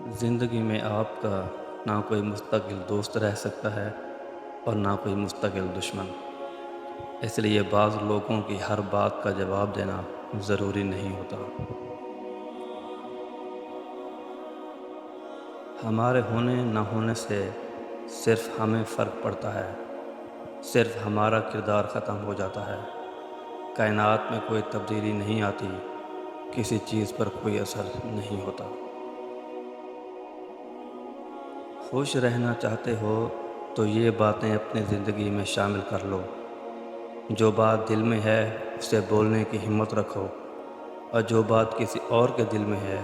زندگی میں آپ کا نہ کوئی مستقل دوست رہ سکتا ہے اور نہ کوئی مستقل دشمن۔ اس لیے بعض لوگوں کی ہر بات کا جواب دینا ضروری نہیں ہوتا۔ ہمارے ہونے نہ ہونے سے صرف ہمیں فرق پڑتا ہے، صرف ہمارا کردار ختم ہو جاتا ہے۔ کائنات میں کوئی تبدیلی نہیں آتی، کسی چیز پر کوئی اثر نہیں ہوتا۔ خوش رہنا چاہتے ہو تو یہ باتیں اپنی زندگی میں شامل کر لو۔ جو بات دل میں ہے اسے بولنے کی ہمت رکھو، اور جو بات کسی اور کے دل میں ہے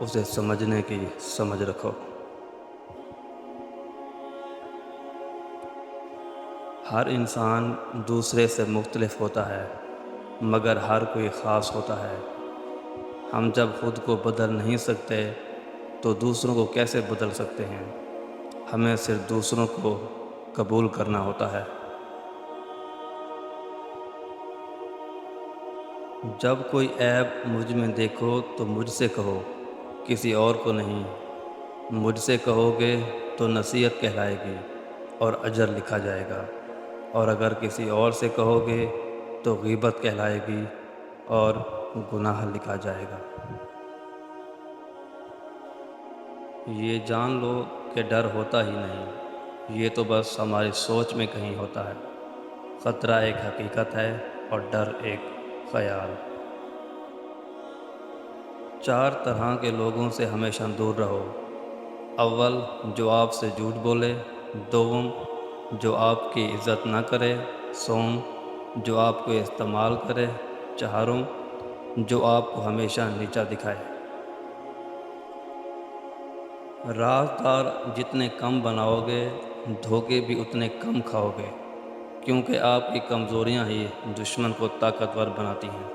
اسے سمجھنے کی سمجھ رکھو۔ ہر انسان دوسرے سے مختلف ہوتا ہے، مگر ہر کوئی خاص ہوتا ہے۔ ہم جب خود کو بدل نہیں سکتے تو دوسروں کو کیسے بدل سکتے ہیں؟ ہمیں صرف دوسروں کو قبول کرنا ہوتا ہے۔ جب کوئی عیب مجھ میں دیکھو تو مجھ سے کہو، کسی اور کو نہیں۔ مجھ سے کہو گے تو نصیحت کہلائے گی اور اجر لکھا جائے گا، اور اگر کسی اور سے کہو گے تو غیبت کہلائے گی اور گناہ لکھا جائے گا۔ یہ جان لو کہ ڈر ہوتا ہی نہیں، یہ تو بس ہماری سوچ میں کہیں ہوتا ہے۔ خطرہ ایک حقیقت ہے اور ڈر ایک خیال۔ 4 طرح کے لوگوں سے ہمیشہ دور رہو۔ اول، جو آپ سے جھوٹ بولے۔ دوم، جو آپ کی عزت نہ کرے۔ سوم، جو آپ کو استعمال کرے۔ چہارم، جو آپ کو ہمیشہ نیچا دکھائے۔ رازدار جتنے کم بناؤ گے دھوکے بھی اتنے کم کھاؤ گے، کیونکہ آپ کی کمزوریاں ہی دشمن کو طاقتور بناتی ہیں۔